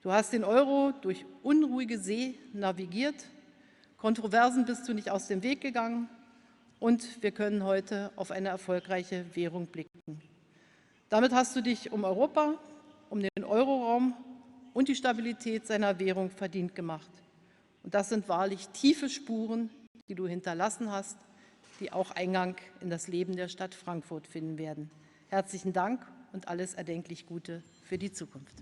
Du hast den Euro durch unruhige See navigiert, Kontroversen bist du nicht aus dem Weg gegangen und wir können heute auf eine erfolgreiche Währung blicken. Damit hast du dich um Europa, um den Euroraum und die Stabilität seiner Währung verdient gemacht. Und das sind wahrlich tiefe Spuren, die du hinterlassen hast, die auch Eingang in das Leben der Stadt Frankfurt finden werden. Herzlichen Dank und alles erdenklich Gute für die Zukunft.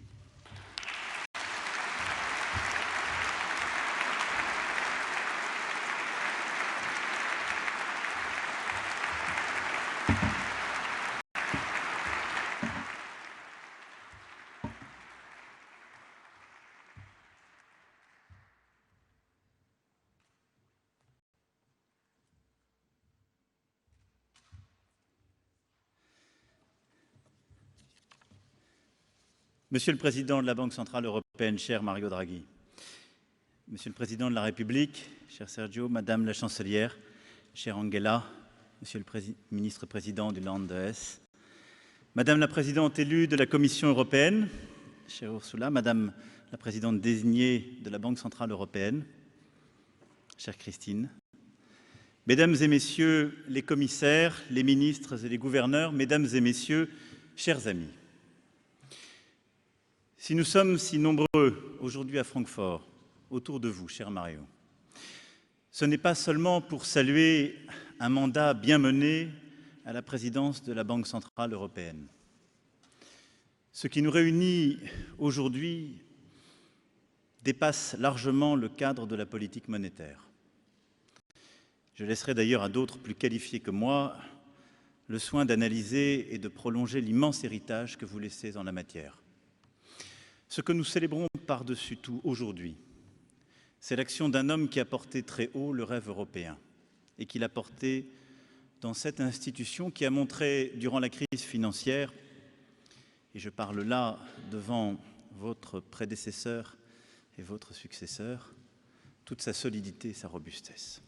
Monsieur le Président de la Banque centrale européenne, cher Mario Draghi, Monsieur le Président de la République, cher Sergio, Madame la Chancelière, chère Angela, Monsieur le Ministre-président du Land de Hesse, Madame la Présidente élue de la Commission européenne, chère Ursula, Madame la Présidente désignée de la Banque centrale européenne, chère Christine, Mesdames et Messieurs les commissaires, les ministres et les gouverneurs, Mesdames et Messieurs, chers amis. Si nous sommes si nombreux aujourd'hui à Francfort, autour de vous, cher Mario, ce n'est pas seulement pour saluer un mandat bien mené à la présidence de la Banque centrale européenne. Ce qui nous réunit aujourd'hui dépasse largement le cadre de la politique monétaire. Je laisserai d'ailleurs à d'autres plus qualifiés que moi le soin d'analyser et de prolonger l'immense héritage que vous laissez en la matière. Ce que nous célébrons par-dessus tout aujourd'hui, c'est l'action d'un homme qui a porté très haut le rêve européen et qui l'a porté dans cette institution qui a montré durant la crise financière, et je parle là devant votre prédécesseur et votre successeur, toute sa solidité et sa robustesse.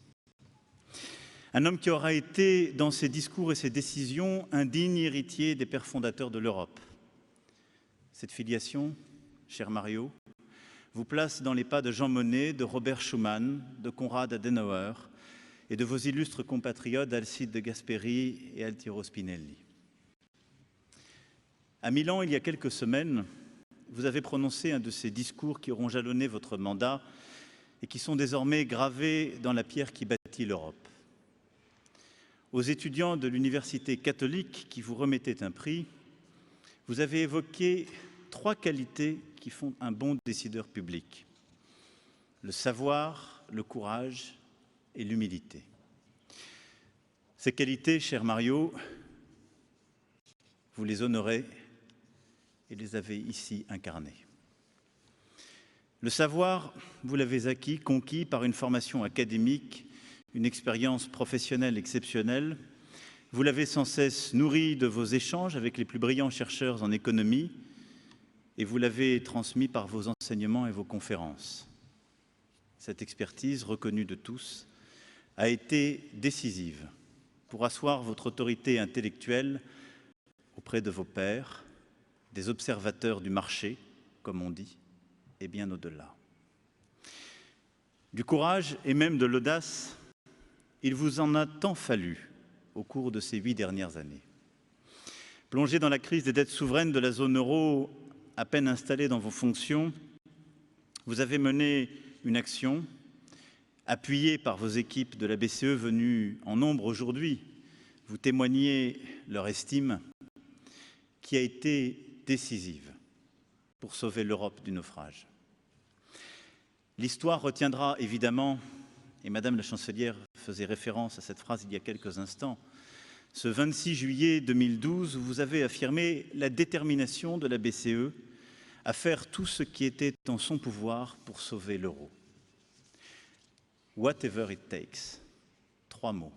Un homme qui aura été, dans ses discours et ses décisions, un digne héritier des pères fondateurs de l'Europe. Cette filiation, cher Mario, vous place dans les pas de Jean Monnet, de Robert Schuman, de Konrad Adenauer et de vos illustres compatriotes Alcide de Gasperi et Altiero Spinelli. À Milan, il y a quelques semaines, vous avez prononcé un de ces discours qui auront jalonné votre mandat et qui sont désormais gravés dans la pierre qui bâtit l'Europe. Aux étudiants de l'université catholique qui vous remettaient un prix, vous avez évoqué 3 qualités qui font un bon décideur public: le savoir, le courage et l'humilité. Ces qualités, cher Mario, vous les honorez et les avez ici incarnées. Le savoir, vous l'avez acquis, conquis par une formation académique, une expérience professionnelle exceptionnelle. Vous l'avez sans cesse nourri de vos échanges avec les plus brillants chercheurs en économie, et vous l'avez transmis par vos enseignements et vos conférences. Cette expertise, reconnue de tous, a été décisive pour asseoir votre autorité intellectuelle auprès de vos pairs, des observateurs du marché, comme on dit, et bien au-delà. Du courage et même de l'audace, il vous en a tant fallu au cours de ces 8 dernières années. Plongé dans la crise des dettes souveraines de la zone euro, à peine installé dans vos fonctions, vous avez mené une action, appuyée par vos équipes de la BCE venues en nombre aujourd'hui, vous témoignez leur estime, qui a été décisive pour sauver l'Europe du naufrage. L'histoire retiendra évidemment, et Madame la Chancelière faisait référence à cette phrase il y a quelques instants, ce 26 juillet 2012, où vous avez affirmé la détermination de la BCE à faire tout ce qui était en son pouvoir pour sauver l'euro. Whatever it takes. 3 mots.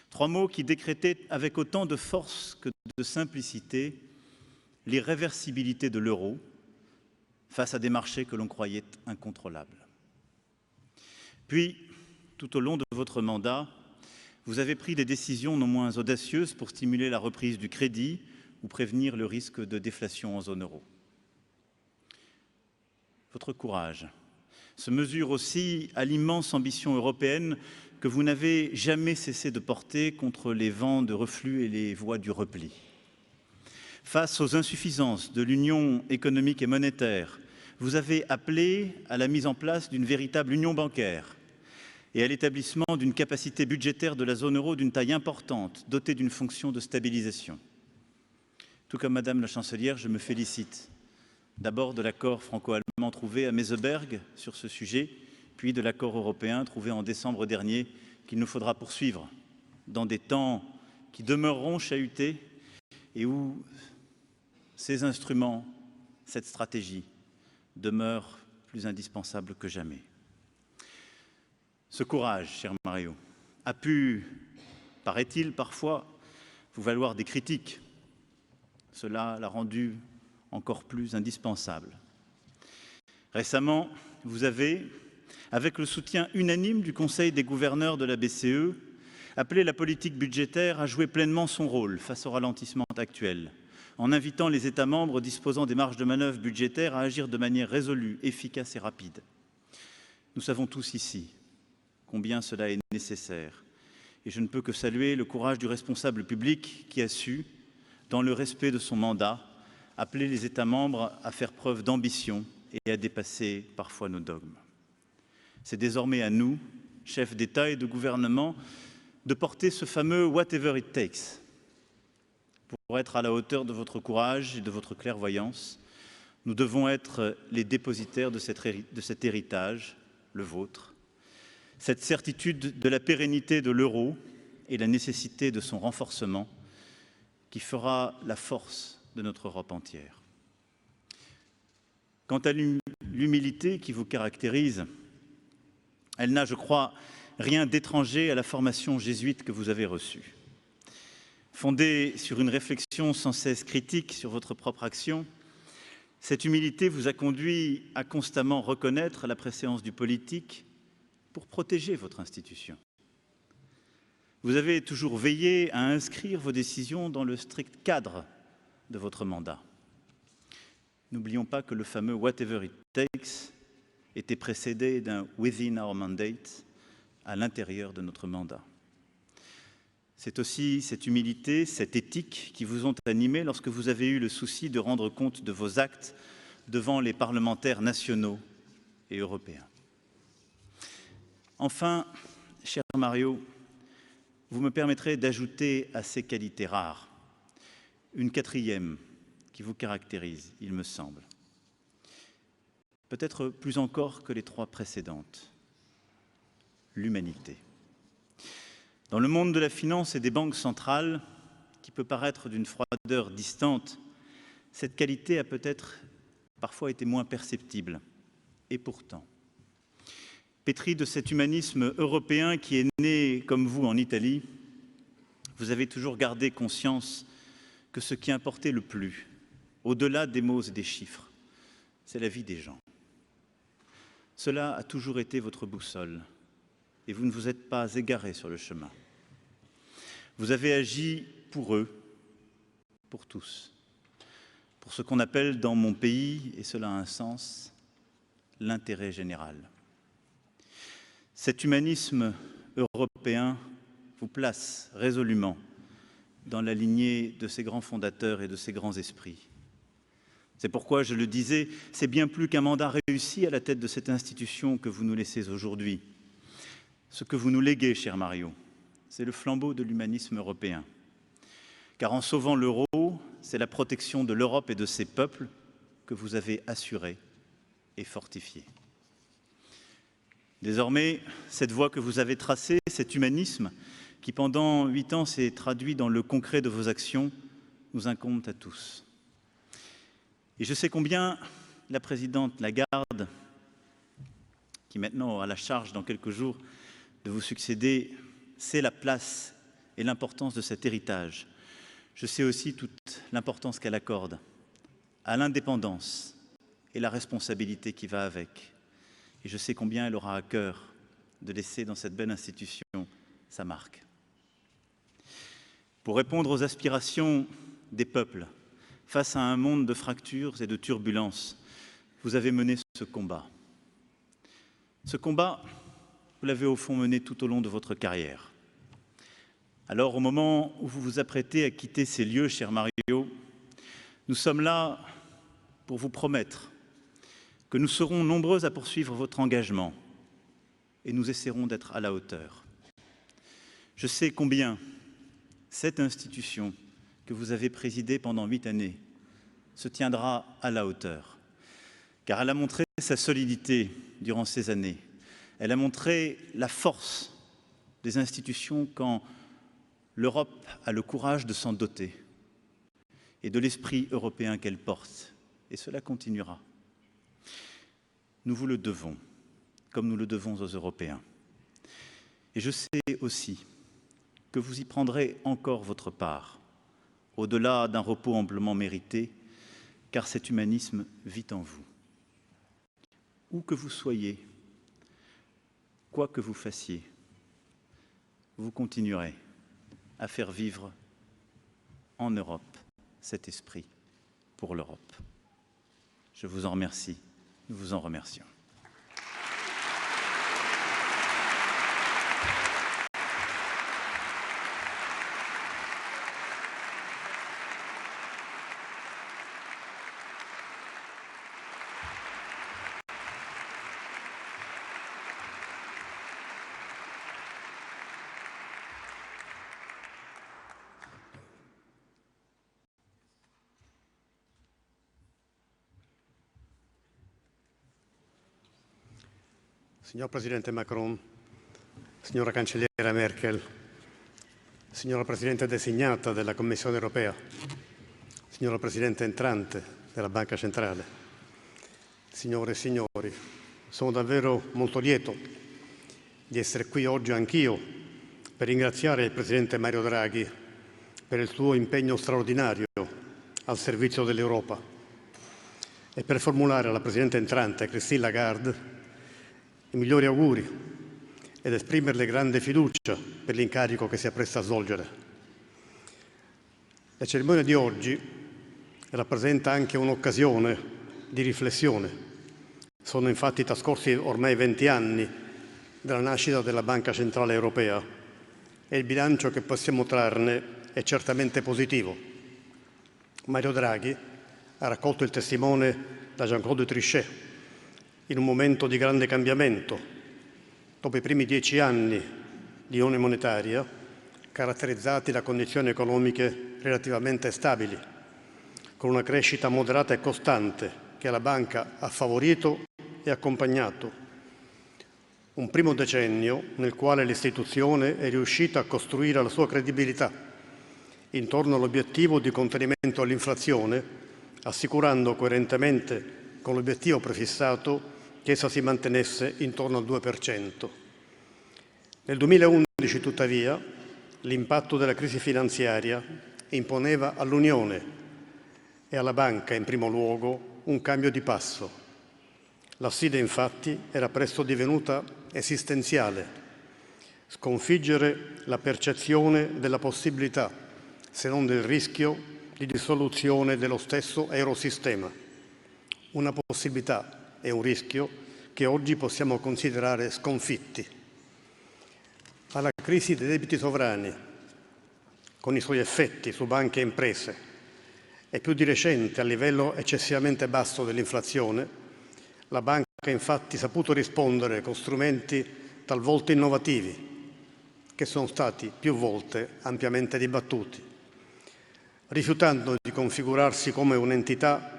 3 mots qui décrétaient avec autant de force que de simplicité l'irréversibilité de l'euro face à des marchés que l'on croyait incontrôlables. Puis, tout au long de votre mandat, vous avez pris des décisions non moins audacieuses pour stimuler la reprise du crédit ou prévenir le risque de déflation en zone euro. votre courage se mesure aussi à l'immense ambition européenne que vous n'avez jamais cessé de porter contre les vents de reflux et les voies du repli. Face aux insuffisances de l'union économique et monétaire, vous avez appelé à la mise en place d'une véritable union bancaire et à l'établissement d'une capacité budgétaire de la zone euro d'une taille importante, dotée d'une fonction de stabilisation. Tout comme Madame la Chancelière, je me félicite d'abord de l'accord franco-allemand trouvé à Meseberg sur ce sujet, puis de l'accord européen trouvé en décembre dernier, qu'il nous faudra poursuivre dans des temps qui demeureront chahutés et où ces instruments, cette stratégie, demeurent plus indispensables que jamais. Ce courage, cher Mario, a pu, paraît-il, parfois vous valoir des critiques. Cela l'a rendu encore plus indispensable. Récemment, vous avez, avec le soutien unanime du Conseil des gouverneurs de la BCE, appelé la politique budgétaire à jouer pleinement son rôle face au ralentissement actuel, en invitant les États membres disposant des marges de manœuvre budgétaires à agir de manière résolue, efficace et rapide. Nous savons tous ici combien cela est nécessaire, et je ne peux que saluer le courage du responsable public qui a su, dans le respect de son mandat, appeler les États membres à faire preuve d'ambition et à dépasser parfois nos dogmes. C'est désormais à nous, chefs d'État et de gouvernement, de porter ce fameux « whatever it takes ». Pour être à la hauteur de votre courage et de votre clairvoyance, nous devons être les dépositaires de cet héritage, le vôtre, cette certitude de la pérennité de l'euro et la nécessité de son renforcement qui fera la force de notre Europe entière. Quant à l'humilité qui vous caractérise, elle n'a, je crois, rien d'étranger à la formation jésuite que vous avez reçue. Fondée sur une réflexion sans cesse critique sur votre propre action, cette humilité vous a conduit à constamment reconnaître la préséance du politique pour protéger votre institution. Vous avez toujours veillé à inscrire vos décisions dans le strict cadre de votre mandat. N'oublions pas que le fameux « whatever it takes » était précédé d'un « within our mandate » à l'intérieur de notre mandat. C'est aussi cette humilité, cette éthique qui vous ont animé lorsque vous avez eu le souci de rendre compte de vos actes devant les parlementaires nationaux et européens. Enfin, cher Mario, vous me permettrez d'ajouter à ces qualités rares une quatrième qui vous caractérise, il me semble. Peut-être plus encore que les trois précédentes, l'humanité. Dans le monde de la finance et des banques centrales, qui peut paraître d'une froideur distante, cette qualité a peut-être parfois été moins perceptible. Et pourtant, pétri de cet humanisme européen qui est né, comme vous, en Italie, vous avez toujours gardé conscience que ce qui importait le plus, au-delà des mots et des chiffres, c'est la vie des gens. Cela a toujours été votre boussole, et vous ne vous êtes pas égaré sur le chemin. Vous avez agi pour eux, pour tous, pour ce qu'on appelle dans mon pays, et cela a un sens, l'intérêt général. Cet humanisme européen vous place résolument dans la lignée de ces grands fondateurs et de ces grands esprits. C'est pourquoi, je le disais, c'est bien plus qu'un mandat réussi à la tête de cette institution que vous nous laissez aujourd'hui. Ce que vous nous léguez, cher Mario, c'est le flambeau de l'humanisme européen. Car en sauvant l'euro, c'est la protection de l'Europe et de ses peuples que vous avez assurée et fortifiée. Désormais, cette voie que vous avez tracée, cet humanisme, qui pendant 8 ans s'est traduit dans le concret de vos actions, nous incombe à tous. Et je sais combien la présidente Lagarde, qui maintenant aura la charge dans quelques jours de vous succéder, sait la place et l'importance de cet héritage. Je sais aussi toute l'importance qu'elle accorde à l'indépendance et la responsabilité qui va avec. Et je sais combien elle aura à cœur de laisser dans cette belle institution sa marque. Pour répondre aux aspirations des peuples, face à un monde de fractures et de turbulences, vous avez mené ce combat. Ce combat, vous l'avez au fond mené tout au long de votre carrière. Alors, au moment où vous vous apprêtez à quitter ces lieux, cher Mario, nous sommes là pour vous promettre que nous serons nombreux à poursuivre votre engagement et nous essaierons d'être à la hauteur. Je sais combien cette institution que vous avez présidée pendant 8 années se tiendra à la hauteur, car elle a montré sa solidité durant ces années. Elle a montré la force des institutions quand l'Europe a le courage de s'en doter et de l'esprit européen qu'elle porte. Et cela continuera. Nous vous le devons, comme nous le devons aux Européens. Et je sais aussi que vous y prendrez encore votre part, au-delà d'un repos amplement mérité, car cet humanisme vit en vous. Où que vous soyez, quoi que vous fassiez, vous continuerez à faire vivre en Europe cet esprit pour l'Europe. Je vous en remercie, nous vous en remercions. Signor Presidente Macron, signora Cancelliera Merkel, signora Presidente designata della Commissione europea, signora Presidente entrante della Banca Centrale, signore e signori, sono davvero molto lieto di essere qui oggi anch'io per ringraziare il Presidente Mario Draghi per il suo impegno straordinario al servizio dell'Europa e per formulare alla Presidente entrante Christine Lagarde i migliori auguri ed esprimerle grande fiducia per l'incarico che si appresta a svolgere. La cerimonia di oggi rappresenta anche un'occasione di riflessione. Sono infatti trascorsi ormai 20 anni dalla nascita della Banca Centrale Europea e il bilancio che possiamo trarne è certamente positivo. Mario Draghi ha raccolto il testimone da Jean-Claude in un momento di grande cambiamento, dopo i primi 10 anni di unione monetaria, caratterizzati da condizioni economiche relativamente stabili, con una crescita moderata e costante che la banca ha favorito e accompagnato. Un primo decennio nel quale l'istituzione è riuscita a costruire la sua credibilità intorno all'obiettivo di contenimento all'inflazione, assicurando coerentemente con l'obiettivo prefissato che essa si mantenesse intorno al 2%. Nel 2011, tuttavia, l'impatto della crisi finanziaria imponeva all'Unione e alla banca, in primo luogo, un cambio di passo. La sfida, infatti, era presto divenuta esistenziale: sconfiggere la percezione della possibilità, se non del rischio, di dissoluzione dello stesso eurosistema. Una possibilità e un rischio che oggi possiamo considerare sconfitti. Ma la crisi dei debiti sovrani, con i suoi effetti su banche e imprese, e più di recente a livello eccessivamente basso dell'inflazione, la banca ha infatti saputo rispondere con strumenti talvolta innovativi, che sono stati più volte ampiamente dibattuti, rifiutando di configurarsi come un'entità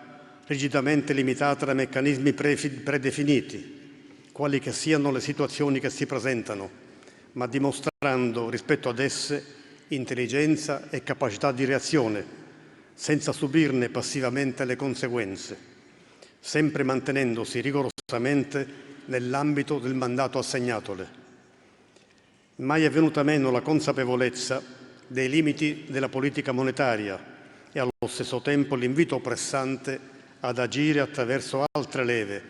rigidamente limitata da meccanismi predefiniti, quali che siano le situazioni che si presentano, ma dimostrando rispetto ad esse intelligenza e capacità di reazione, senza subirne passivamente le conseguenze, sempre mantenendosi rigorosamente nell'ambito del mandato assegnatole. Mai è venuta meno la consapevolezza dei limiti della politica monetaria e allo stesso tempo l'invito pressante ad agire attraverso altre leve,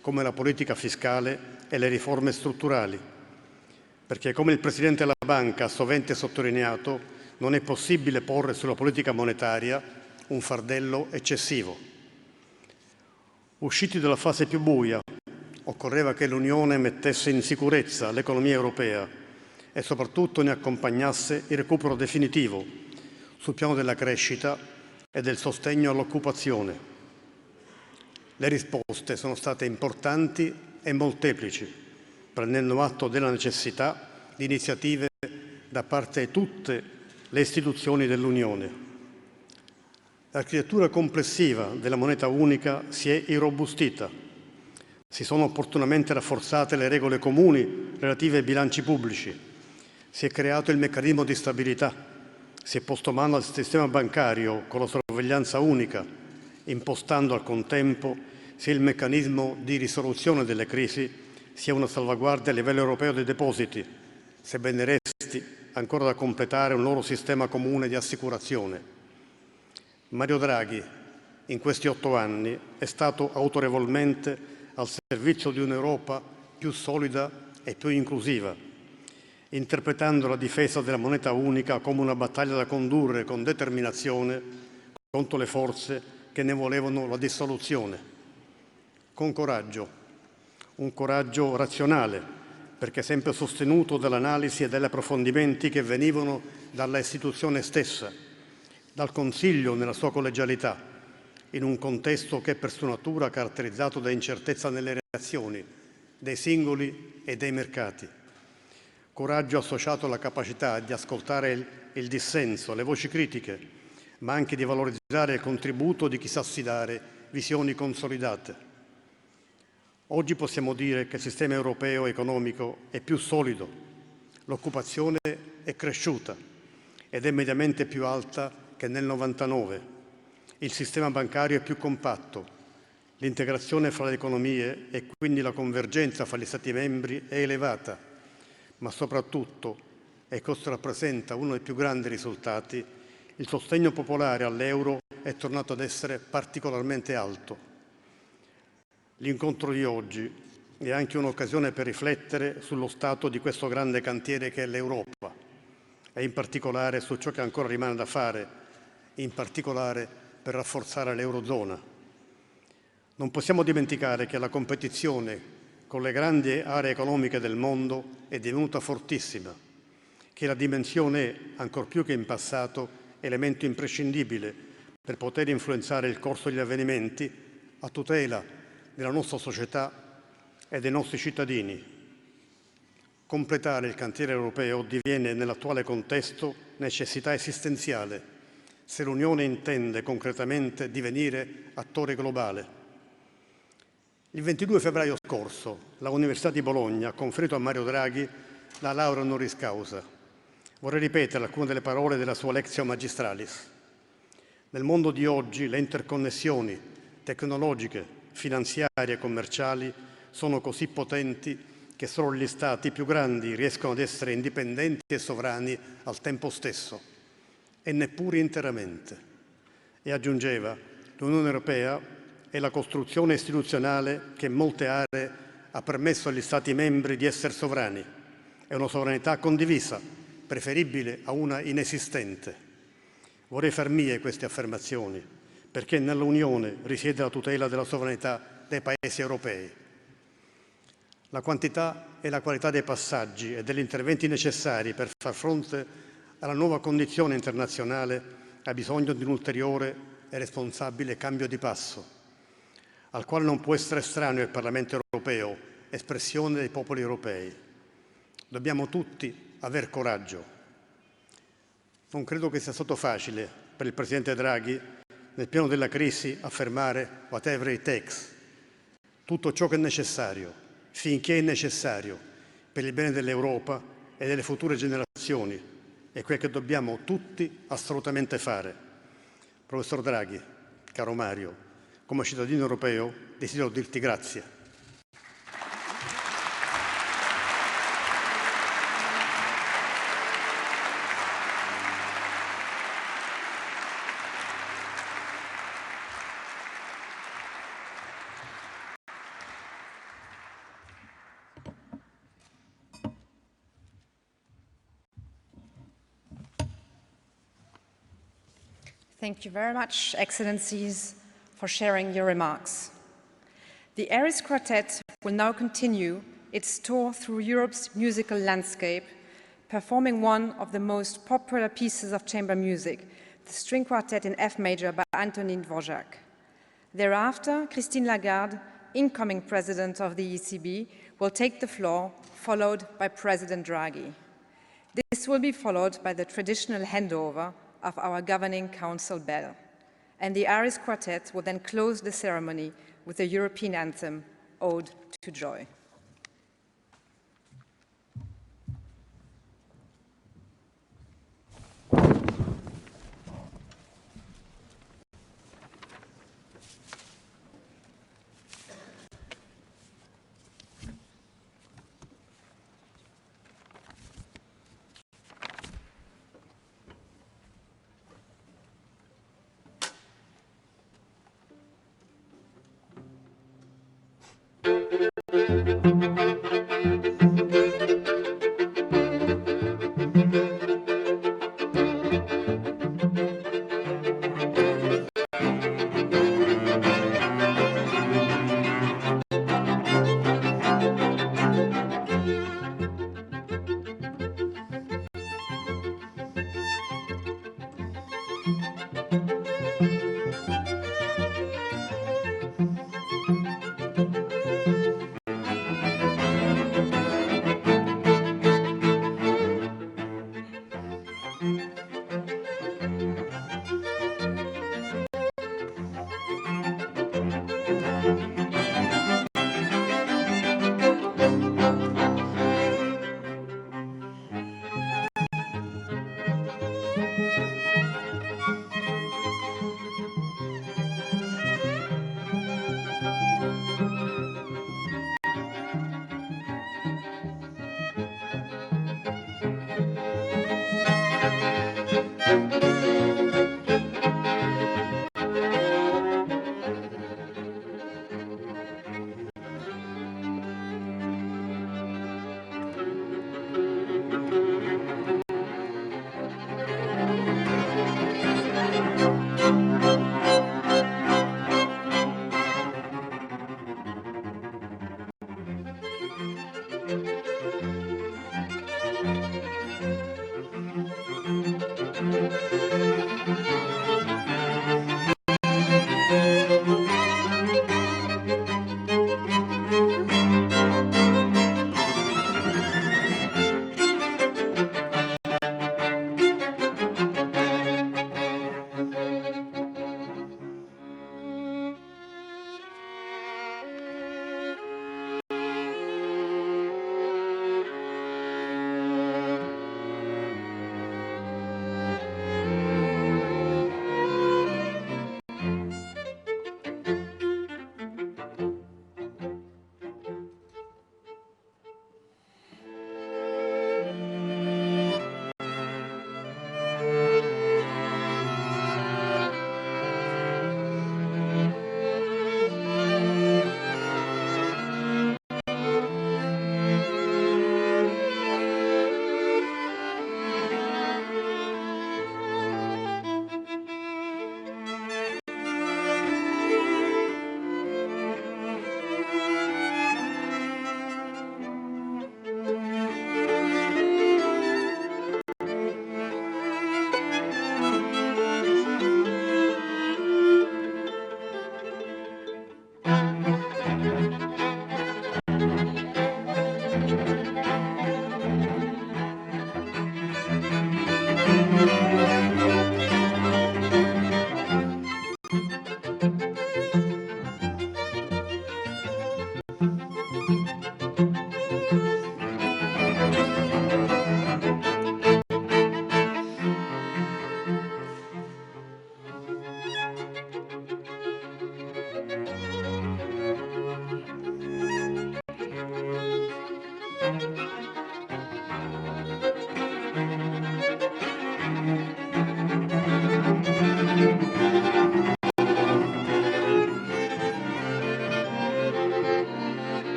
come la politica fiscale e le riforme strutturali. Perché, come il Presidente della Banca ha sovente sottolineato, non è possibile porre sulla politica monetaria un fardello eccessivo. Usciti dalla fase più buia, occorreva che l'Unione mettesse in sicurezza l'economia europea e soprattutto ne accompagnasse il recupero definitivo sul piano della crescita e del sostegno all'occupazione. Le risposte sono state importanti e molteplici, prendendo atto della necessità di iniziative da parte di tutte le istituzioni dell'Unione. L'architettura complessiva della moneta unica si è irrobustita. Si sono opportunamente rafforzate le regole comuni relative ai bilanci pubblici. Si è creato il meccanismo di stabilità. Si è posto mano al sistema bancario con la sorveglianza unica, impostando al contempo sia il meccanismo di risoluzione delle crisi, sia una salvaguardia a livello europeo dei depositi, sebbene resti ancora da completare un loro sistema comune di assicurazione. Mario Draghi, in questi 8 anni, è stato autorevolmente al servizio di un'Europa più solida e più inclusiva, interpretando la difesa della moneta unica come una battaglia da condurre con determinazione contro le forze che ne volevano la dissoluzione. Con coraggio, un coraggio razionale, perché sempre sostenuto dall'analisi e dagli approfondimenti che venivano dalla istituzione stessa, dal Consiglio nella sua collegialità, in un contesto che è per sua natura caratterizzato da incertezza nelle reazioni dei singoli e dei mercati. Coraggio associato alla capacità di ascoltare il dissenso, le voci critiche, ma anche di valorizzare il contributo di chi sa dare visioni consolidate. Oggi possiamo dire che il sistema europeo economico è più solido, l'occupazione è cresciuta ed è mediamente più alta che nel 99. Il sistema bancario è più compatto, l'integrazione fra le economie e quindi la convergenza fra gli Stati membri è elevata, ma soprattutto, e questo rappresenta uno dei più grandi risultati, il sostegno popolare all'euro è tornato ad essere particolarmente alto. L'incontro di oggi è anche un'occasione per riflettere sullo stato di questo grande cantiere che è l'Europa e in particolare su ciò che ancora rimane da fare, in particolare per rafforzare l'Eurozona. Non possiamo dimenticare che la competizione con le grandi aree economiche del mondo è divenuta fortissima, che la dimensione è, ancor più che in passato, elemento imprescindibile per poter influenzare il corso degli avvenimenti a tutela della nostra società e dei nostri cittadini. Completare il cantiere europeo diviene nell'attuale contesto necessità esistenziale se l'Unione intende concretamente divenire attore globale. Il 22 febbraio scorso la Università di Bologna ha conferito a Mario Draghi la laurea honoris causa. Vorrei ripetere alcune delle parole della sua Lectio Magistralis. Nel mondo di oggi le interconnessioni tecnologiche, finanziarie e commerciali sono così potenti che solo gli Stati più grandi riescono ad essere indipendenti e sovrani al tempo stesso, e neppure interamente. E aggiungeva, l'Unione Europea è la costruzione istituzionale che in molte aree ha permesso agli Stati membri di essere sovrani. È una sovranità condivisa, preferibile a una inesistente. Vorrei far mie queste affermazioni, perché nell'Unione risiede la tutela della sovranità dei Paesi europei. La quantità e la qualità dei passaggi e degli interventi necessari per far fronte alla nuova condizione internazionale ha bisogno di un ulteriore e responsabile cambio di passo, al quale non può essere estraneo il Parlamento europeo, espressione dei popoli europei. Dobbiamo tutti aver coraggio. Non credo che sia stato facile per il Presidente Draghi, nel pieno della crisi, affermare whatever it takes, tutto ciò che è necessario, finché è necessario, per il bene dell'Europa e delle future generazioni, è quel che dobbiamo tutti assolutamente fare. Professor Draghi, caro Mario, come cittadino europeo desidero dirti grazie. Thank you very much, Excellencies, for sharing your remarks. The Aris Quartet will now continue its tour through Europe's musical landscape, performing one of the most popular pieces of chamber music, the String Quartet in F major by Antonin Dvorak. Thereafter, Christine Lagarde, incoming President of the ECB, will take the floor, followed by President Draghi. This will be followed by the traditional handover of our Governing Council bell. And the Aris Quartet will then close the ceremony with the European anthem, Ode to Joy.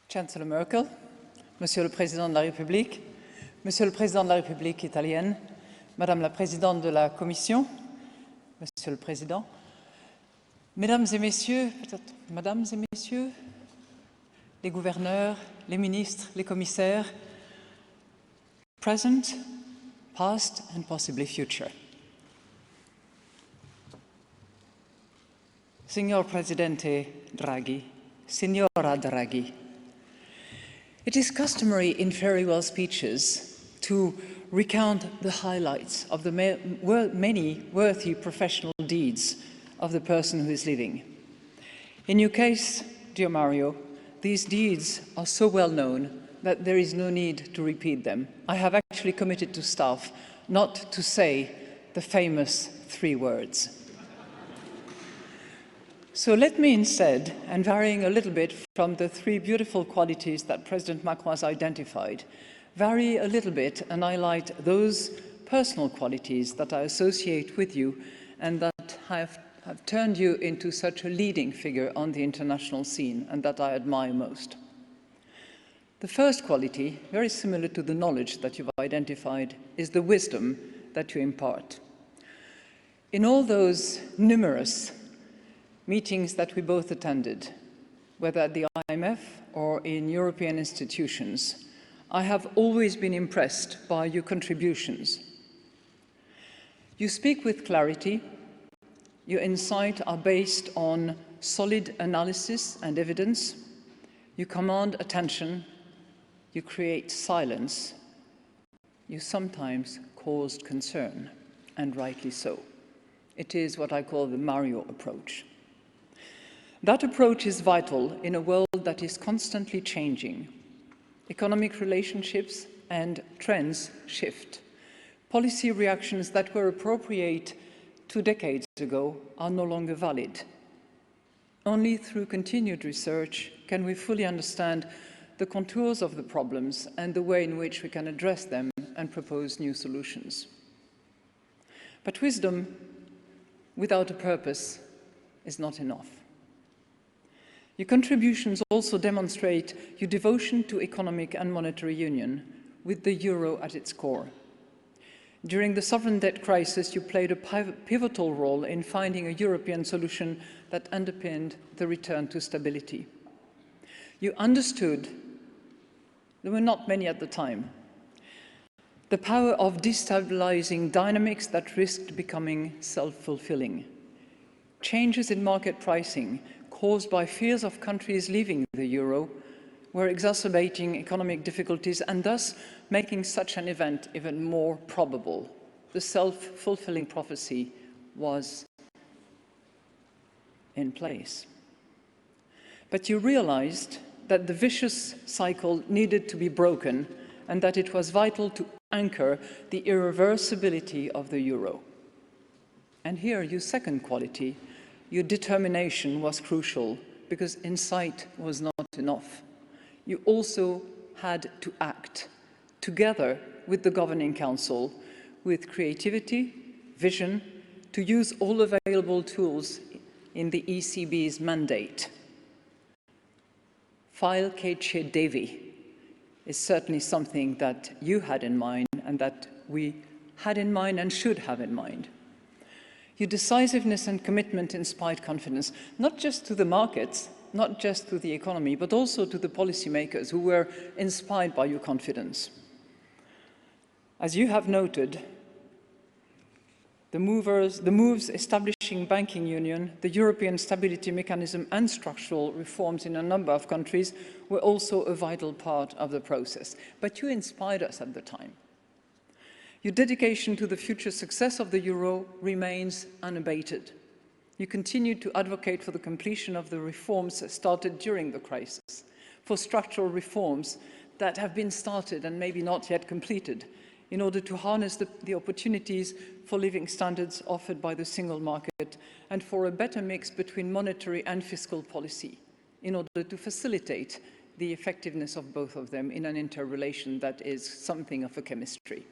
Chancellor Merkel, Monsieur le Président de la République, Monsieur le Président de la République italienne, Madame la Présidente de la Commission, Monsieur le Président, Mesdames et Messieurs, peut-être Mesdames et Messieurs, les gouverneurs, les ministres, les commissaires, present, past and possibly future. Signor Presidente Draghi, Signora Draghi, it is customary in farewell speeches to recount the highlights of the many worthy professional deeds of the person who is leaving. In your case, dear Mario, these deeds are so well known that there is no need to repeat them. I have actually committed to staff not to say the famous 3 words. So let me instead, and varying a little bit from the 3 beautiful qualities that President Macron has identified, vary a little bit and highlight those personal qualities that I associate with you and that have turned you into such a leading figure on the international scene and that I admire most. The first quality, very similar to the knowledge that you've identified, is the wisdom that you impart. In all those numerous meetings that we both attended, whether at the IMF or in European institutions, I have always been impressed by your contributions. You speak with clarity, your insights are based on solid analysis and evidence, you command attention, you create silence, you sometimes caused concern, and rightly so. It is what I call the Mario approach. That approach is vital in a world that is constantly changing. Economic relationships and trends shift. Policy reactions that were appropriate 2 decades ago are no longer valid. Only through continued research can we fully understand the contours of the problems and the way in which we can address them and propose new solutions. But wisdom without a purpose is not enough. Your contributions also demonstrate your devotion to economic and monetary union, with the euro at its core. During the sovereign debt crisis, you played a pivotal role in finding a European solution that underpinned the return to stability. You understood, there were not many at the time, the power of destabilizing dynamics that risked becoming self-fulfilling. Changes in market pricing caused by fears of countries leaving the euro were exacerbating economic difficulties and thus making such an event even more probable. The self-fulfilling prophecy was in place. But you realized that the vicious cycle needed to be broken and that it was vital to anchor the irreversibility of the euro. And here, your second quality, your determination, was crucial because insight was not enough. You also had to act together with the Governing Council with creativity, vision, to use all available tools in the ECB's mandate. File che devi is certainly something that you had in mind and that we had in mind and should have in mind. Your decisiveness and commitment inspired confidence, not just to the markets, not just to the economy, but also to the policymakers who were inspired by your confidence. As you have noted, the moves establishing banking union, the European Stability Mechanism and structural reforms in a number of countries were also a vital part of the process. But you inspired us at the time. Your dedication to the future success of the euro remains unabated. You continue to advocate for the completion of the reforms started during the crisis, for structural reforms that have been started and maybe not yet completed, in order to harness the opportunities for living standards offered by the single market and for a better mix between monetary and fiscal policy, in order to facilitate the effectiveness of both of them in an interrelation that is something of a chemistry.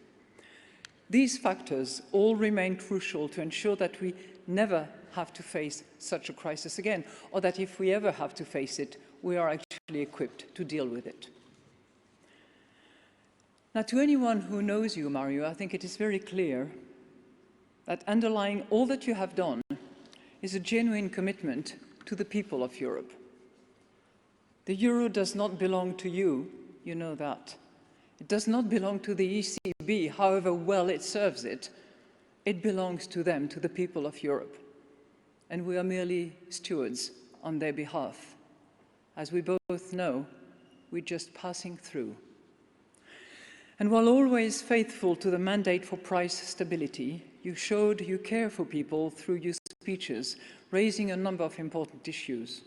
These factors all remain crucial to ensure that we never have to face such a crisis again, or that if we ever have to face it, we are actually actually equipped to deal with it. Now, to anyone who knows you, Mario, I think it is very clear that underlying all that you have done is a genuine commitment to the people of Europe. The euro does not belong to you, you know that. It does not belong to the ECB, however well it serves it. It belongs to them, to the people of Europe. And we are merely stewards on their behalf. As we both know, we're just passing through. And while always faithful to the mandate for price stability, you showed you care for people through your speeches, raising a number of important issues.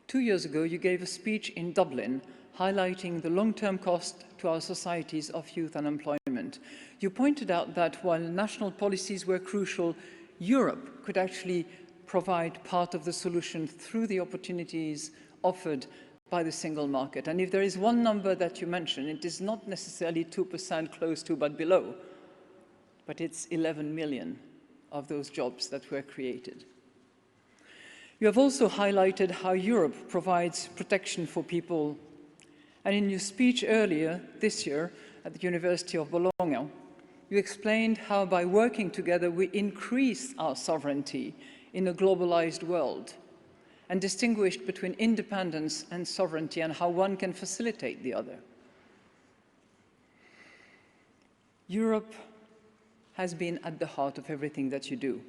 2 years ago, you gave a speech in Dublin highlighting the long-term cost to our societies of youth unemployment. You pointed out that while national policies were crucial, Europe could actually provide part of the solution through the opportunities offered by the single market. And if there is one number that you mentioned, it is not necessarily 2% close to but below, but it's 11 million of those jobs that were created. You have also highlighted how Europe provides protection for people. And in your speech earlier this year at the University of Bologna, you explained how by working together we increase our sovereignty in a globalized world, and distinguished between independence and sovereignty and how one can facilitate the other. Europe has been at the heart of everything that you do.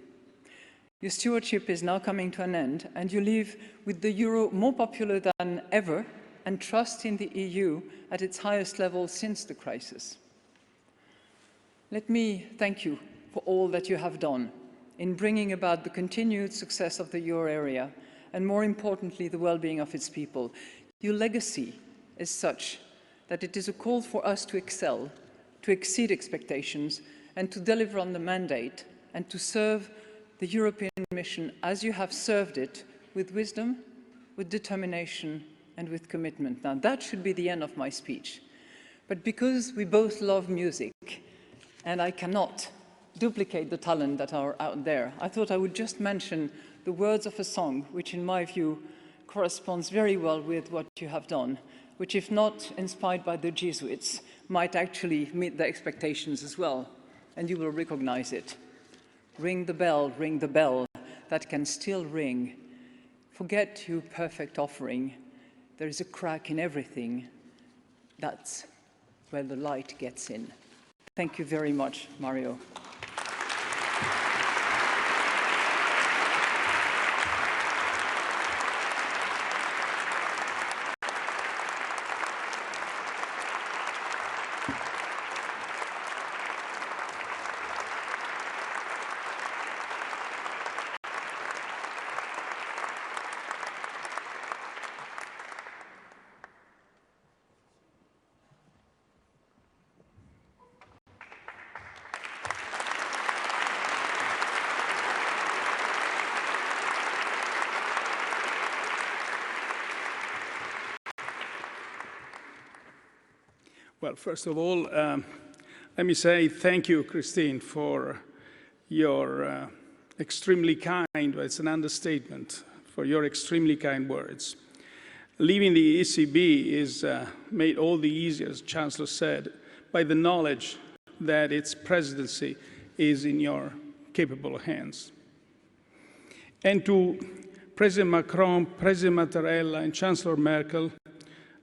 Your stewardship is now coming to an end, and you leave with the euro more popular than ever and trust in the EU at its highest level since the crisis. Let me thank you for all that you have done in bringing about the continued success of the euro area and, more importantly, the well-being of its people. Your legacy is such that it is a call for us to excel, to exceed expectations, and to deliver on the mandate and to serve the European mission as you have served it, with wisdom, with determination, and with commitment. Now, that should be the end of my speech. But because we both love music, and I cannot duplicate the talent that are out there, I thought I would just mention the words of a song, which in my view corresponds very well with what you have done, which, if not inspired by the Jesuits, might actually meet their expectations as well, and you will recognize it. Ring the bell that can still ring. Forget your perfect offering. There is a crack in everything. That's where the light gets in. Thank you very much, Mario. Well, first of all, let me say thank you, Christine, for your extremely kind, it's an understatement, for your extremely kind words. Leaving the ECB is made all the easier, as Chancellor said, by the knowledge that its presidency is in your capable hands. And to President Macron, President Mattarella, and Chancellor Merkel,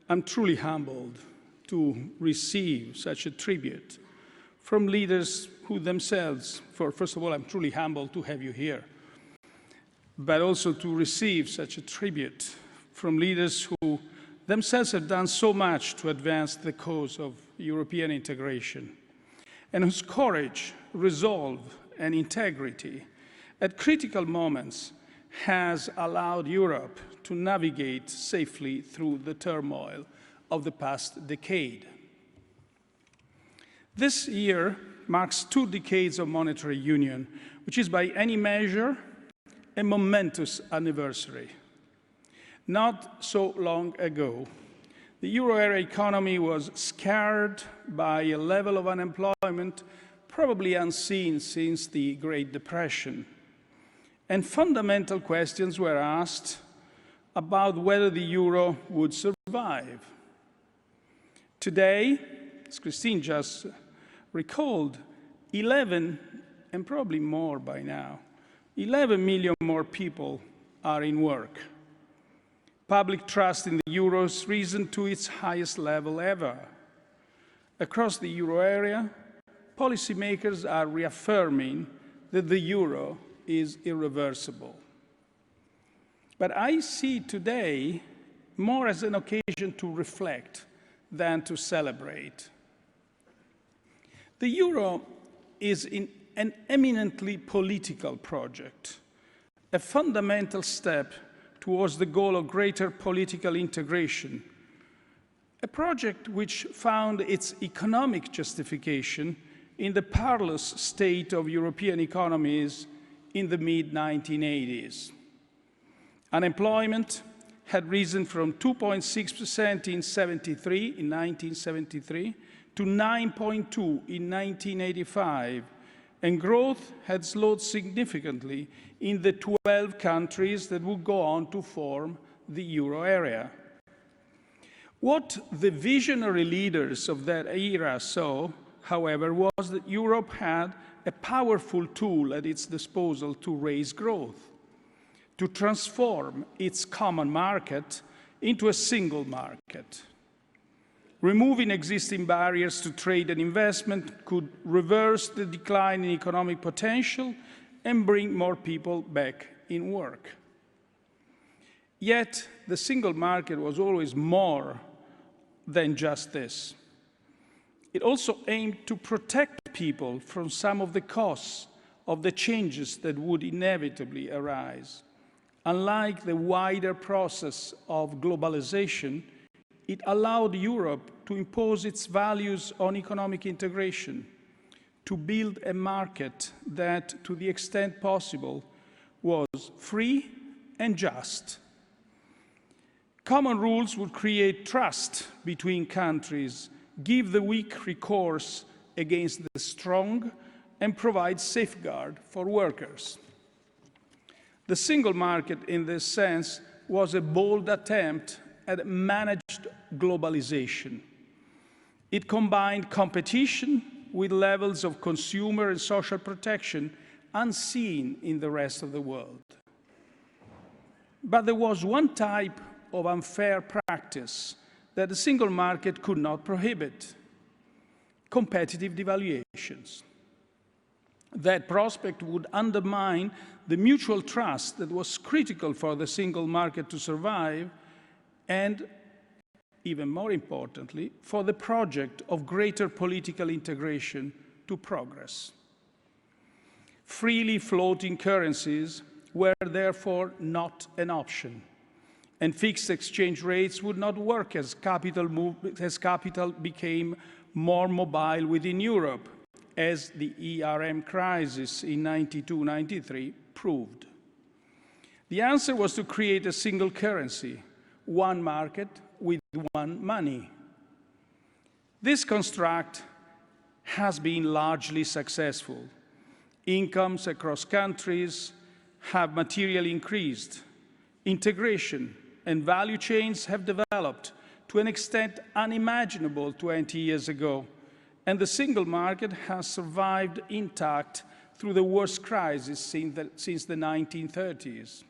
I'm truly humbled to receive such a tribute from leaders who themselves, first of all, I'm truly humbled to have you here, but also to receive such a tribute from leaders who themselves have done so much to advance the cause of European integration, and whose courage, resolve, and integrity at critical moments has allowed Europe to navigate safely through the turmoil of the past decade. This year marks 2 decades of monetary union, which is by any measure a momentous anniversary. Not so long ago, the euro area economy was scarred by a level of unemployment probably unseen since the Great Depression. And fundamental questions were asked about whether the euro would survive. Today, as Christine just recalled, 11, and probably more by now, 11 million more people are in work. Public trust in the euro has risen to its highest level ever. Across the euro area, policymakers are reaffirming that the euro is irreversible. But I see today more as an occasion to reflect than to celebrate. The euro is an eminently political project, a fundamental step towards the goal of greater political integration, a project which found its economic justification in the perilous state of European economies in the mid-1980s. Unemployment had risen from 2.6% in 1973 to 9.2% in 1985, and growth had slowed significantly in the 12 countries that would go on to form the euro area. What the visionary leaders of that era saw, however, was that Europe had a powerful tool at its disposal to raise growth, to transform its common market into a single market. Removing existing barriers to trade and investment could reverse the decline in economic potential and bring more people back in work. Yet, the single market was always more than just this. It also aimed to protect people from some of the costs of the changes that would inevitably arise. Unlike the wider process of globalization, it allowed Europe to impose its values on economic integration, to build a market that, to the extent possible, was free and just. Common rules would create trust between countries, give the weak recourse against the strong, and provide safeguard for workers. The single market, in this sense, was a bold attempt at managed globalization. It combined competition with levels of consumer and social protection unseen in the rest of the world. But there was one type of unfair practice that the single market could not prohibit: competitive devaluations. That prospect would undermine the mutual trust that was critical for the single market to survive, and, even more importantly, for the project of greater political integration to progress. Freely floating currencies were therefore not an option, and fixed exchange rates would not work as capital became more mobile within Europe, as the ERM crisis in 92-93 proved. The answer was to create a single currency, one market with one money. This construct has been largely successful. Incomes across countries have materially increased. Integration and value chains have developed to an extent unimaginable 20 years ago, and the single market has survived intact through the worst crisis since the 1930s.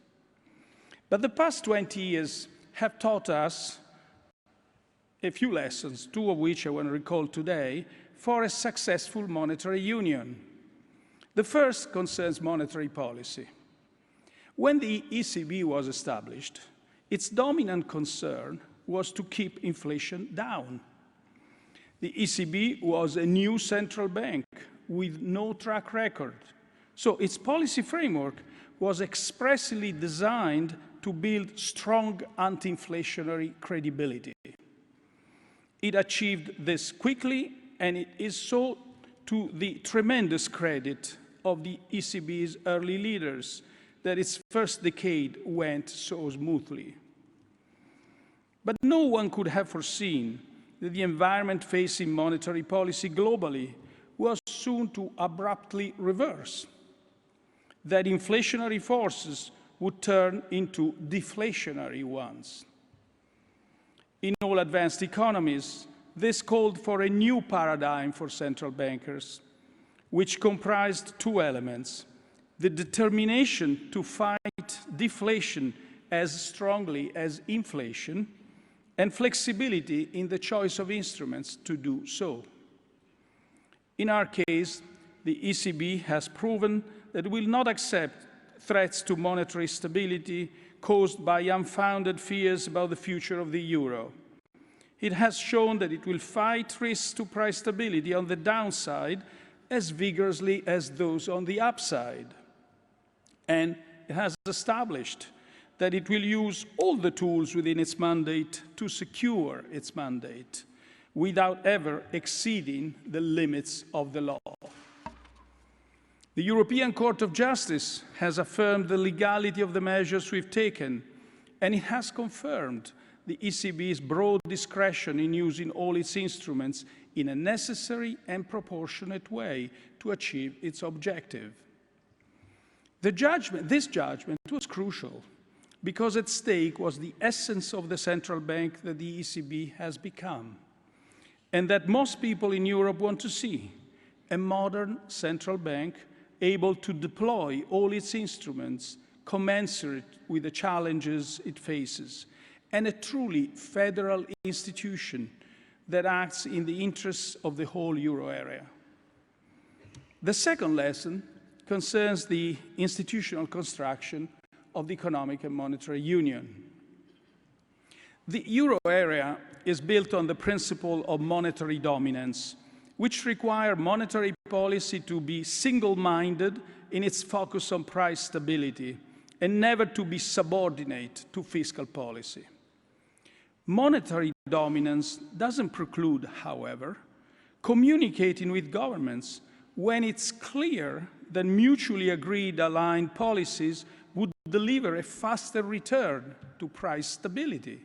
But the past 20 years have taught us a few lessons, two of which I want to recall today, for a successful monetary union. The first concerns monetary policy. When the ECB was established, its dominant concern was to keep inflation down. The ECB was a new central bank with no track record, so its policy framework was expressly designed to build strong anti-inflationary credibility. It achieved this quickly, and it is so to the tremendous credit of the ECB's early leaders that its first decade went so smoothly. But no one could have foreseen that the environment facing monetary policy globally was soon to abruptly reverse, that inflationary forces would turn into deflationary ones. In all advanced economies, this called for a new paradigm for central bankers, which comprised two elements: the determination to fight deflation as strongly as inflation, and flexibility in the choice of instruments to do so. In our case, the ECB has proven that it will not accept threats to monetary stability caused by unfounded fears about the future of the euro. It has shown that it will fight risks to price stability on the downside as vigorously as those on the upside. And it has established that it will use all the tools within its mandate to secure its mandate without ever exceeding the limits of the law. The European Court of Justice has affirmed the legality of the measures we've taken, and it has confirmed the ECB's broad discretion in using all its instruments in a necessary and proportionate way to achieve its objective. This judgment was crucial because at stake was the essence of the central bank that the ECB has become, and that most people in Europe want to see: a modern central bank able to deploy all its instruments commensurate with the challenges it faces, and a truly federal institution that acts in the interests of the whole euro area. The second lesson concerns the institutional construction of the Economic and Monetary Union. The euro area is built on the principle of monetary dominance, which requires monetary policy to be single-minded in its focus on price stability and never to be subordinate to fiscal policy. Monetary dominance doesn't preclude, however, communicating with governments when it's clear that mutually agreed aligned policies would deliver a faster return to price stability.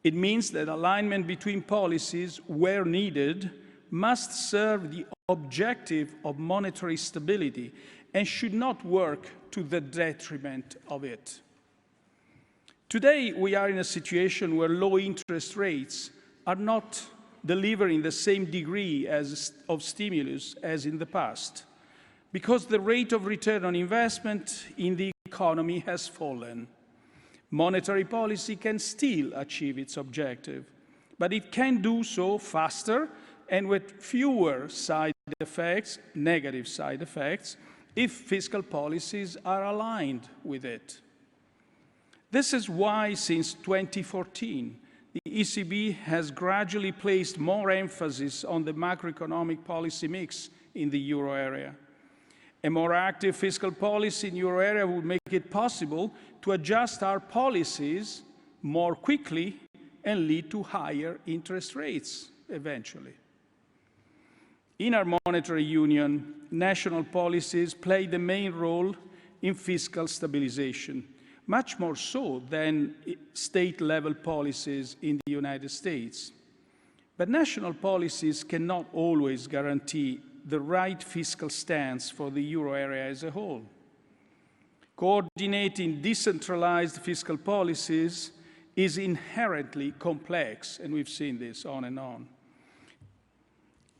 It means that alignment between policies, where needed, must serve the objective of monetary stability and should not work to the detriment of it. Today, we are in a situation where low interest rates are not delivering the same degree of stimulus as in the past, because the rate of return on investment in the economy has fallen. Monetary policy can still achieve its objective, but it can do so faster and with fewer side effects, negative side effects, if fiscal policies are aligned with it. This is why, since 2014, the ECB has gradually placed more emphasis on the macroeconomic policy mix in the euro area. A more active fiscal policy in the euro area would make it possible to adjust our policies more quickly and lead to higher interest rates eventually. In our monetary union, national policies play the main role in fiscal stabilization, much more so than state-level policies in the United States. But national policies cannot always guarantee the right fiscal stance for the euro area as a whole. Coordinating decentralized fiscal policies is inherently complex, and we've seen this on and on.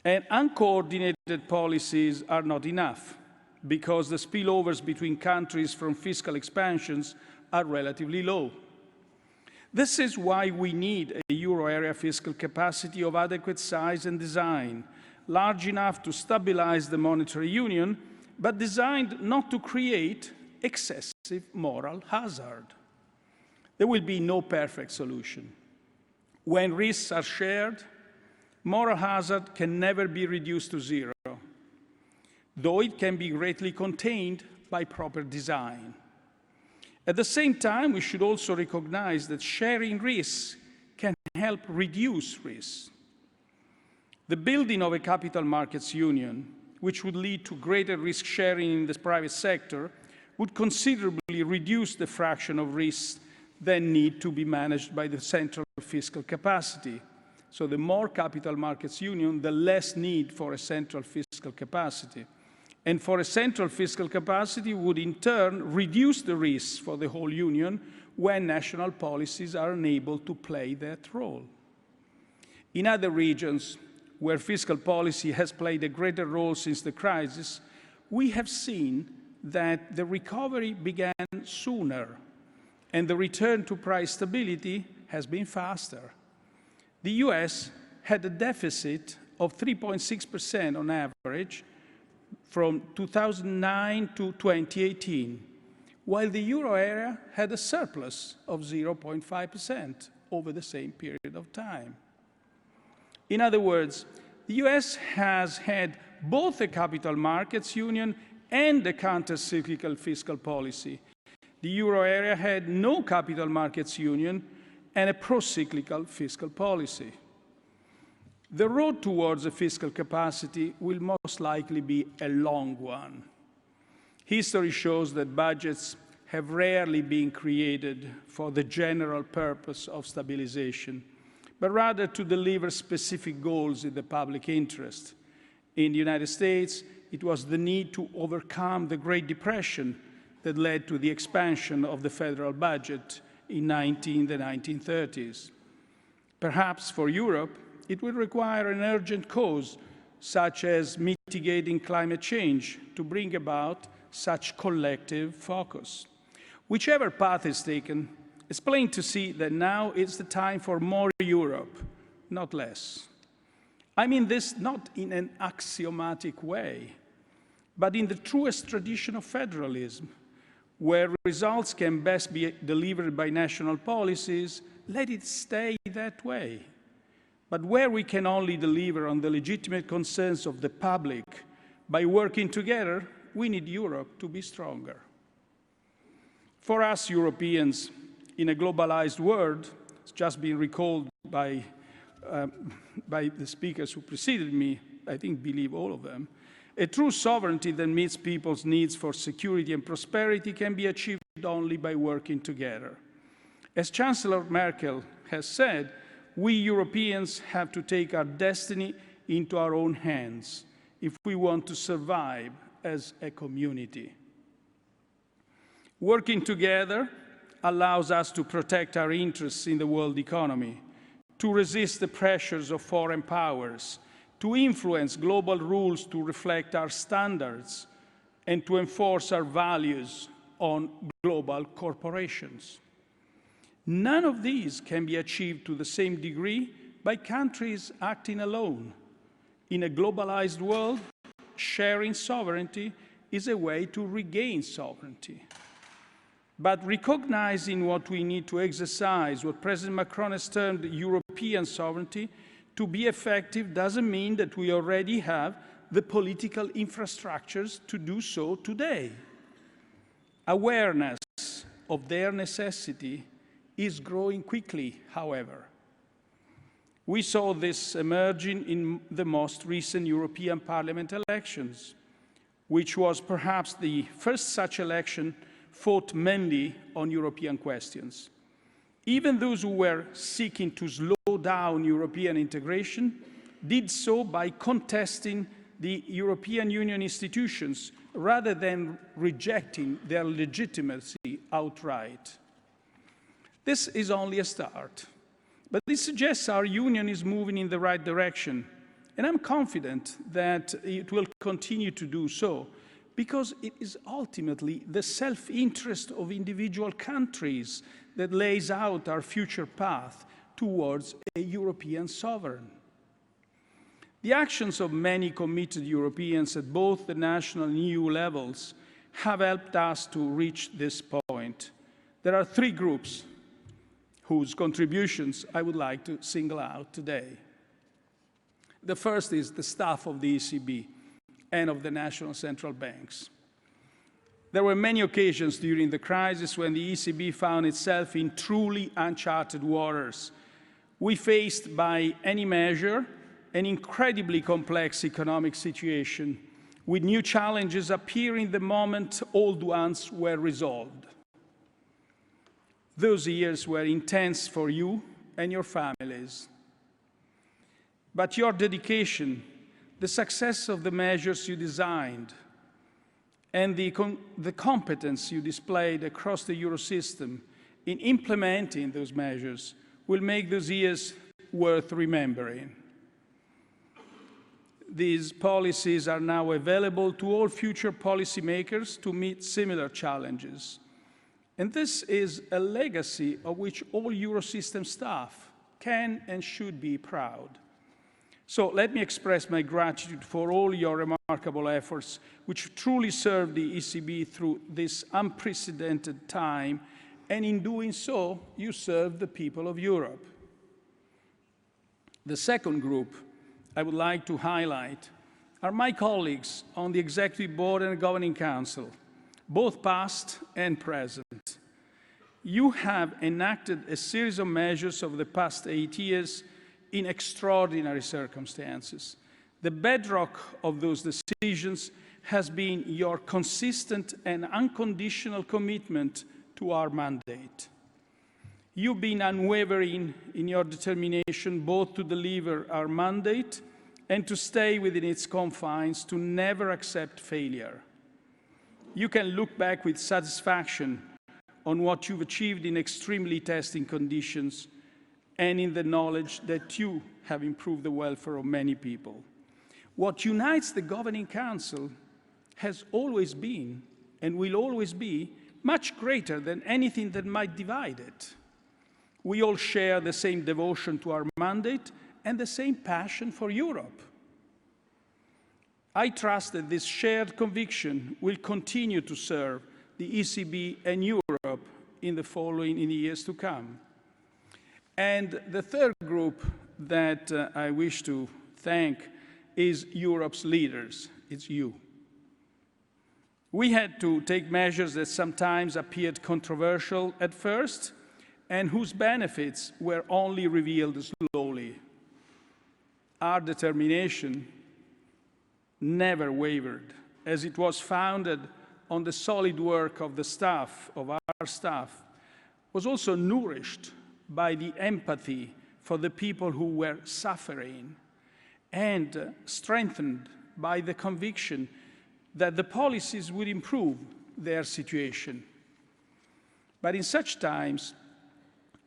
And uncoordinated policies are not enough, because the spillovers between countries from fiscal expansions are relatively low. This is why we need a euro area fiscal capacity of adequate size and design, large enough to stabilize the monetary union, but designed not to create excessive moral hazard. There will be no perfect solution. When risks are shared, moral hazard can never be reduced to zero, though it can be greatly contained by proper design. At the same time, we should also recognize that sharing risks can help reduce risks. The building of a capital markets union, which would lead to greater risk sharing in the private sector, would considerably reduce the fraction of risks that need to be managed by the central fiscal capacity. So the more capital markets union, the less need for a central fiscal capacity. and for a central fiscal capacity would in turn reduce the risks for the whole Union when national policies are unable to play that role. In other regions where fiscal policy has played a greater role since the crisis, we have seen that the recovery began sooner and the return to price stability has been faster. The US had a deficit of 3.6% on average from 2009 to 2018, while the euro area had a surplus of 0.5% over the same period of time. In other words, the US has had both a capital markets union and a counter-cyclical fiscal policy. The euro area had no capital markets union and a pro-cyclical fiscal policy. The road towards a fiscal capacity will most likely be a long one. History shows that budgets have rarely been created for the general purpose of stabilization, but rather to deliver specific goals in the public interest. In the United States, it was the need to overcome the Great Depression that led to the expansion of the federal budget in the 1930s. Perhaps for Europe, it will require an urgent cause, such as mitigating climate change, to bring about such collective focus. Whichever path is taken, it's plain to see that now it's the time for more Europe, not less. I mean this not in an axiomatic way, but in the truest tradition of federalism, where results can best be delivered by national policies, let it stay that way. But where we can only deliver on the legitimate concerns of the public by working together, we need Europe to be stronger. For us Europeans, in a globalized world, it's just been recalled by the speakers who preceded me, I think believe all of them, a true sovereignty that meets people's needs for security and prosperity can be achieved only by working together. As Chancellor Merkel has said, we Europeans have to take our destiny into our own hands if we want to survive as a community. Working together allows us to protect our interests in the world economy, to resist the pressures of foreign powers, to influence global rules to reflect our standards, and to enforce our values on global corporations. None of these can be achieved to the same degree by countries acting alone. In a globalized world, sharing sovereignty is a way to regain sovereignty. But recognizing what we need to exercise, what President Macron has termed European sovereignty, to be effective doesn't mean that we already have the political infrastructures to do so today. Awareness of their necessity is growing quickly, however. We saw this emerging in the most recent European Parliament elections, which was perhaps the first such election fought mainly on European questions. Even those who were seeking to slow down European integration did so by contesting the European Union institutions rather than rejecting their legitimacy outright. This is only a start, but this suggests our union is moving in the right direction, and I'm confident that it will continue to do so, because it is ultimately the self-interest of individual countries that lays out our future path towards a European sovereign. The actions of many committed Europeans at both the national and EU levels have helped us to reach this point. There are three groups whose contributions I would like to single out today. The first is the staff of the ECB and of the national central banks. There were many occasions during the crisis when the ECB found itself in truly uncharted waters. We faced, by any measure, an incredibly complex economic situation, with new challenges appearing the moment old ones were resolved. Those years were intense for you and your families. But your dedication, the success of the measures you designed, and the competence you displayed across the Eurosystem in implementing those measures will make those years worth remembering. These policies are now available to all future policymakers to meet similar challenges. And this is a legacy of which all Eurosystem staff can and should be proud. So let me express my gratitude for all your remarkable efforts, which truly served the ECB through this unprecedented time, and in doing so, you served the people of Europe. The second group I would like to highlight are my colleagues on the Executive Board and Governing Council, both past and present. You have enacted a series of measures over the past 8 years in extraordinary circumstances. The bedrock of those decisions has been your consistent and unconditional commitment to our mandate. You've been unwavering in your determination both to deliver our mandate and to stay within its confines, to never accept failure. You can look back with satisfaction on what you've achieved in extremely testing conditions and in the knowledge that you have improved the welfare of many people. What unites the Governing Council has always been, and will always be, much greater than anything that might divide it. We all share the same devotion to our mandate and the same passion for Europe. I trust that this shared conviction will continue to serve the ECB and Europe in the years to come. And the third group that I wish to thank is Europe's leaders. It's you. We had to take measures that sometimes appeared controversial at first and whose benefits were only revealed slowly. Our determination never wavered, as it was founded on the solid work of our staff, was also nourished by the empathy for the people who were suffering, and strengthened by the conviction that the policies would improve their situation. But in such times,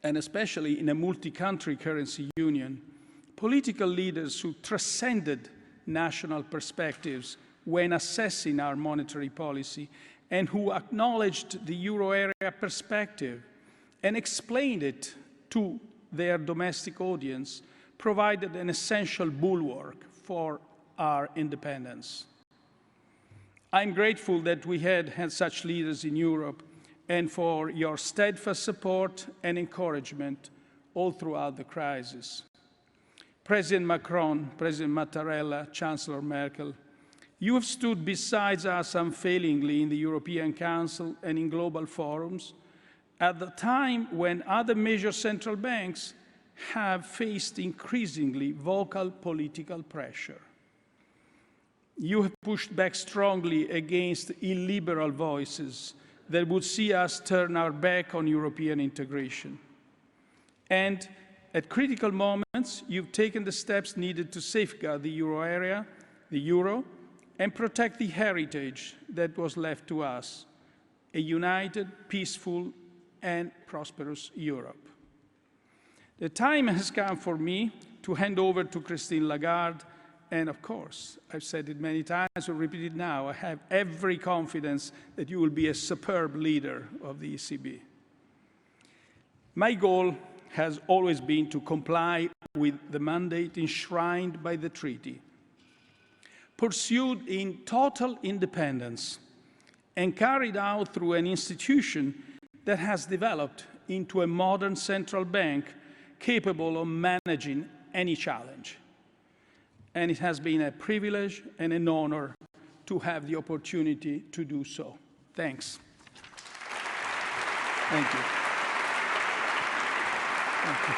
and especially in a multi-country currency union, political leaders who transcended national perspectives when assessing our monetary policy and who acknowledged the euro area perspective and explained it to their domestic audience, provided an essential bulwark for our independence. I'm grateful that we had such leaders in Europe and for your steadfast support and encouragement all throughout the crisis. President Macron, President Mattarella, Chancellor Merkel, you have stood beside us unfailingly in the European Council and in global forums at the time when other major central banks have faced increasingly vocal political pressure. You have pushed back strongly against illiberal voices that would see us turn our back on European integration. And at critical moments, you've taken the steps needed to safeguard the euro area, the euro, and protect the heritage that was left to us, a united, peaceful, and prosperous Europe. The time has come for me to hand over to Christine Lagarde, and of course, I've said it many times, I'll repeat it now, I have every confidence that you will be a superb leader of the ECB. My goal has always been to comply with the mandate enshrined by the treaty, pursued in total independence, and carried out through an institution that has developed into a modern central bank capable of managing any challenge. And it has been a privilege and an honor to have the opportunity to do so. Thanks. Thank you. Thank you.